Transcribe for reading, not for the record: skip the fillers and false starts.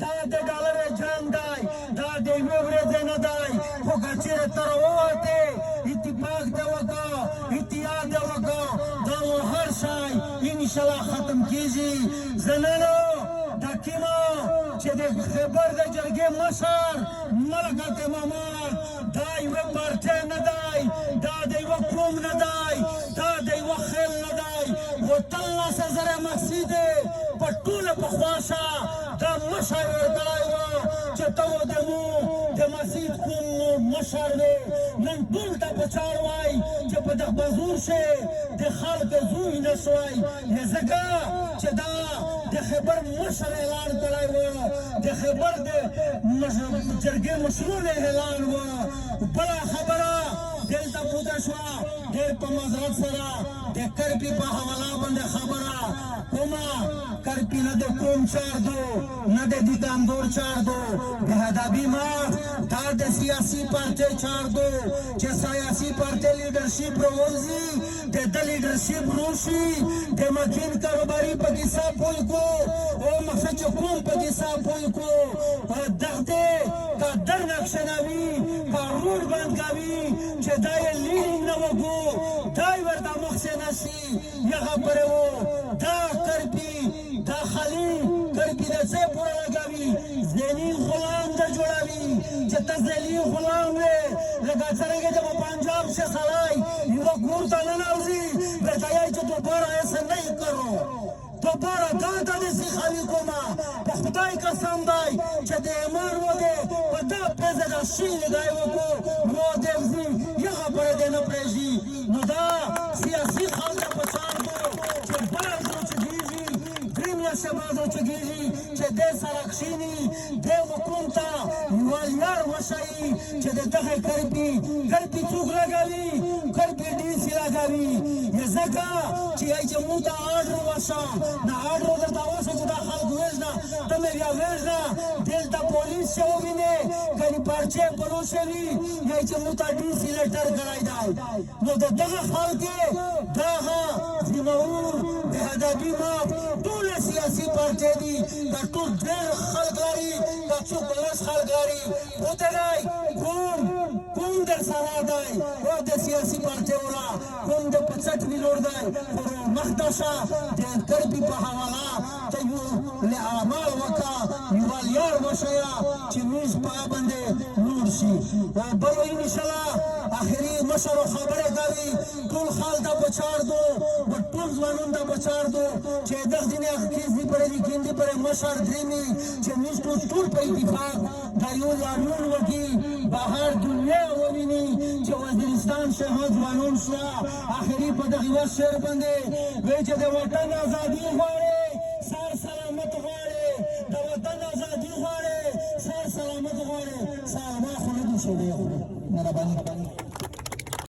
دا د ډالر جنګ دی دا د یوې ورځې نه دی خو که چېرې ته راووتې اتفاق دې وکړه اتحاد دې وکړه دا نو هر شی انشاءالله ختم کېږي زه نن دا کیما چې د خیبر د جرګې مشر ملکت محمد دا یوه پارټۍ نه دی دا د یوه قوم نه دی دا د یوه خیل نه دی وتلسه زره مسجد دی په ټوله پخواشه دا مشر ورکړی وه چې ته و د مو د مسجد قوم مشر دی نن ټول ته په چار وایي چې په دغه بزور شي د خلک زوی نه شوی ځکه چې دا د خیبر مشر اعلان کړی و د خیبر د جرګې مشرونو اعلان و بله خبره دلته پوته شوه ډېر په معذرت سره د کرپي په حواله باندې خبره کومه کرپي نه د قوم چار دو نه د دیدامدور چار دو د هدابي مات دا د سیاسي پارټۍ چار دو چې سیاسي پارټۍ لیډرشپ راوځي د ده لیډرشپ روشي د مکین کاروباري په کیسه پوی کو او مقصد چې قوم په کیسه پوی کو دغه کا در نقشنوي کا روډ بند کوي چې دا یې لیډینګ نه وکړو دا یې ورته مخکې نه شي یغه پرې و دا کرپي دا خالي کرپي د څه پوره لګوي ذهني غلام د جوړوي چې ته ذهني غلام وې لکه څرنګه چې په پنجاب سے سړی یوه کور ته ننوځي ورته یې چې دوباره ایسه نه کرو دوباره دا ته داسې خالي کومه په خدای قسم دی چې د ایمان وږې په دا پزه دا شي لګی وکړو نو دې ځي یغه پرې دې نه پرېږدي نو دا سیاسي خلک په چار دو چې باز روچګېږي دریم لسه باز روچګېږي چې دې سره کښېني دې حکوم ته یوه لار وښایي چې د دغه کرپي څوک لګوي کرپي ډیسي لګوي ځکه چې یې چې موږ ته آرډر وشه دا آرډر درته وشه چې دا خلک وژنه ته مې بیا وژنه دلته پولیس چې ووینې ګنې پارچې پلوشه وي یا چې موږ ته ډیسي لیټر کړی دی نو د دغه خلکې دغه ذمهور د هدابي مات ټوله سیاسي پارټۍ دي دا ټول ډېر خلک لري دا څوک لس خلک لري پوته دی کوم در سره دی او د سیاسي پارټیوله کوم د په څټ ویلوړ دی خو مخته شه د کرپي په حواله ته یو اعمال وکړه یوه لیار وښیه چې موږ په هغه باندې لوړ شي بل انشاءالله آخري مشر خبرې کوي ټول خال ته په چار دو ټول ځوانان ته په چار دو چې دغه ځینې اخیزي پرې دي کیندي پرې مشر درېمي چې موږ ټول په اتفاق دا یو لاریون وکړي بهر دنیا وویني چې وزیرستان شهاد ځوانان شوه آخري په دغه یوه شعر باندې وایي چې د وطن ازادي غواړې سر سلامت غواړې د وطن ازادي غواړې سر سلامت غواړې سلامه خو نه دي شوی مهرباني